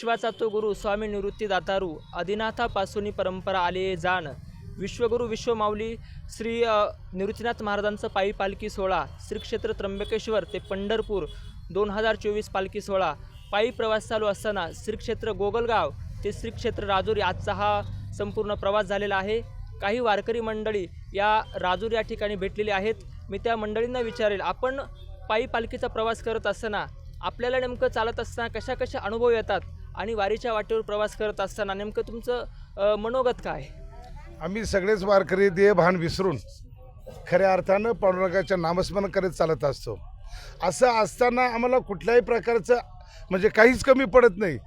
विश्वाचा तो गुरु स्वामी निवृत्ती दातारू आदिनाथापासून परंपरा आले जाण विश्वगुरु विश्वमाऊली श्री निवृत्तीनाथ महाराजांचं पायी पालखी सोहळा श्री क्षेत्र त्र्यंबकेश्वर ते पंढरपूर 2024 पालखी सोहळा पायी प्रवास चालू असताना श्री क्षेत्र गोगलगाव ते श्री क्षेत्र राजूर आजचा हा संपूर्ण प्रवास झालेला आहे। काही वारकरी मंडळी या राजूर या ठिकाणी भेटलेली आहेत। मी त्या मंडळींना विचारेल, आपण पायी पालखीचा प्रवास करत असताना आपल्याला नेमकं चालत असताना कशा कशा अनुभव येतात आणि वारीच्या वाटेवर प्रवास करत असताना नेमकं तुमचं मनोगत काय? आम्ही सगळेच वारकरी देहभान विसरून खऱ्या अर्थानं पांडुरंगाच्या नामस्मरण करत चालत असतो। असं असताना आम्हाला कुठल्याही प्रकारचं म्हणजे काहीच कमी पडत नाही।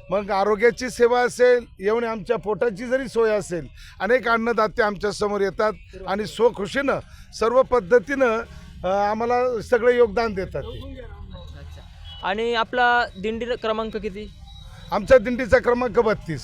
मग आरोग्याची सेवा असेल, येऊन आमच्या पोटाची जरी सोय असेल, अनेक अन्नदाते आमच्या समोर येतात आणि स्वखुशीनं सर्व पद्धतीनं आम्हाला सगळे योगदान देतात। आणि आपला दिंडी क्रमांक किती? आमच्या दिंडीचा क्रमांक 32।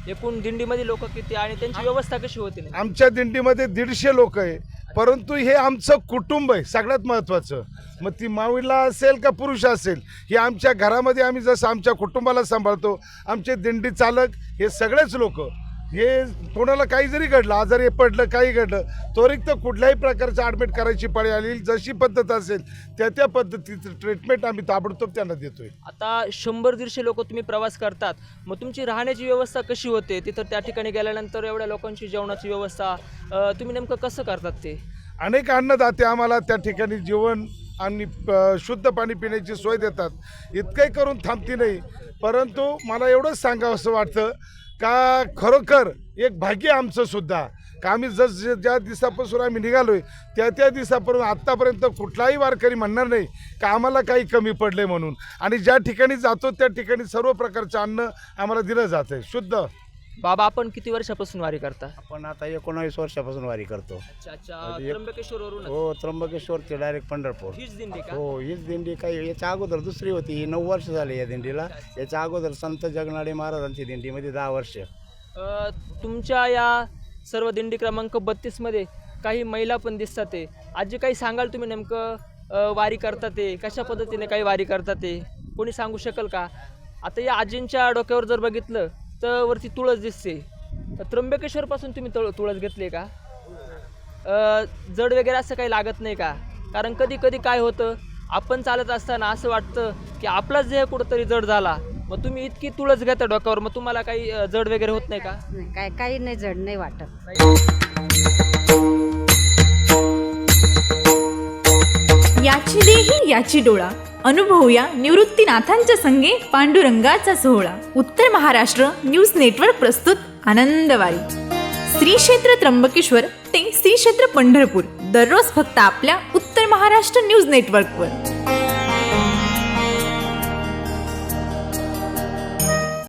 एकूण दिंडीमध्ये लोक किती आणि त्यांची व्यवस्था कशी होती? आमच्या दिंडीमध्ये 150 लोक आहे, परंतु हे आमचं कुटुंब आहे सगळ्यात महत्त्वाचं। मग ती महिला असेल का पुरुष असेल, हे आमच्या घरामध्ये आम्ही जसं आमच्या कुटुंबाला सांभाळतो, आमचे दिंडी चालक हे सगळेच लोक, हे कोणाला काही जरी घडलं, आजारी पडलं, काही घडलं, त्वरित कुठल्याही प्रकारचं ॲडमिट करायची पाळी आली, जशी पद्धत असेल त्या पद्धतीचं ट्रीटमेंट आम्ही ताबडतोब त्यांना देतोय। आता 100-150 लोक तुम्ही प्रवास करतात, मग तुमची राहण्याची व्यवस्था कशी होते तिथं? त्या ठिकाणी गेल्यानंतर एवढ्या लोकांची जेवणाची व्यवस्था तुम्ही नेमकं कसं करतात ते? अनेक अन्नदाते आम्हाला त्या ठिकाणी जेवण आणि शुद्ध पाणी पिण्याची सोय देतात। इतकंही करून थांबती नाही, परंतु मला एवढंच सांगावं असं वाटतं का खरोखर एक भाग्य आमचं सुद्धा का आम्ही ज्या दिवसापासून आम्ही निघालोय त्या दिवसापर्यंत आत्तापर्यंत कुठलाही वारकरी म्हणणार नाही का आम्हाला काही कमी पडले म्हणून। आणि ज्या ठिकाणी जातो त्या ठिकाणी सर्व प्रकारचं अन्न आम्हाला दिलं जातं शुद्ध। बाबा, आपण किती वर्षापासून वारी करता? आपण आता 19 वर्षापासून वारी करतो। अच्छा, त्र्यंबकेश्वरवरून? हो, त्र्यंबकेश्वर ते डायरेक्ट पंढरपूर। हीच दिंडी का? हो, हीच दिंडी। काही याच्या अगोदर दुसरी होती, ही 9 वर्ष झाली या दिंडीला। याच्या अगोदर संत जगनाडे महाराजांची दिंडीमध्ये 10 वर्ष। तुमच्या या सर्व दिंडी क्रमांक 32 मध्ये काही महिला पण दिसतात ते। आजी, काही सांगाल तुम्ही नेमकं वारी करतात ते कशा पद्धतीने काही वारी करतात ते कोणी सांगू शकेल का? आता या आजींच्या डोक्यावर जर बघितलं तर वरती तुळस दिसते। त्र्यंबकेश्वर पासून तुम्ही तुळस घेतली का? जड वगैरे असं काही लागत नाही का? कारण कधी कधी काय होतं, आपण चालत असताना असं वाटतं की आपलाच देह कुठंतरी जड झाला, मग तुम्ही इतकी तुळस घेता डोक्यावर, मग तुम्हाला काही जड वगैरे होत नाही का? काही नाही, जड नाही वाटत। याची देही याची डोळा, अनुभवूया निवृत्तीनाथांच्या संगे पांडुरंगाचा सोहळा। उत्तर महाराष्ट्र न्यूज नेटवर्क प्रस्तुत आनंदवारी। श्री क्षेत्र त्र्यंबकेश्वर ते श्री क्षेत्र पंढरपूर, दररोज फक्त आपल्या उत्तर महाराष्ट्र न्यूज नेटवर्कवर।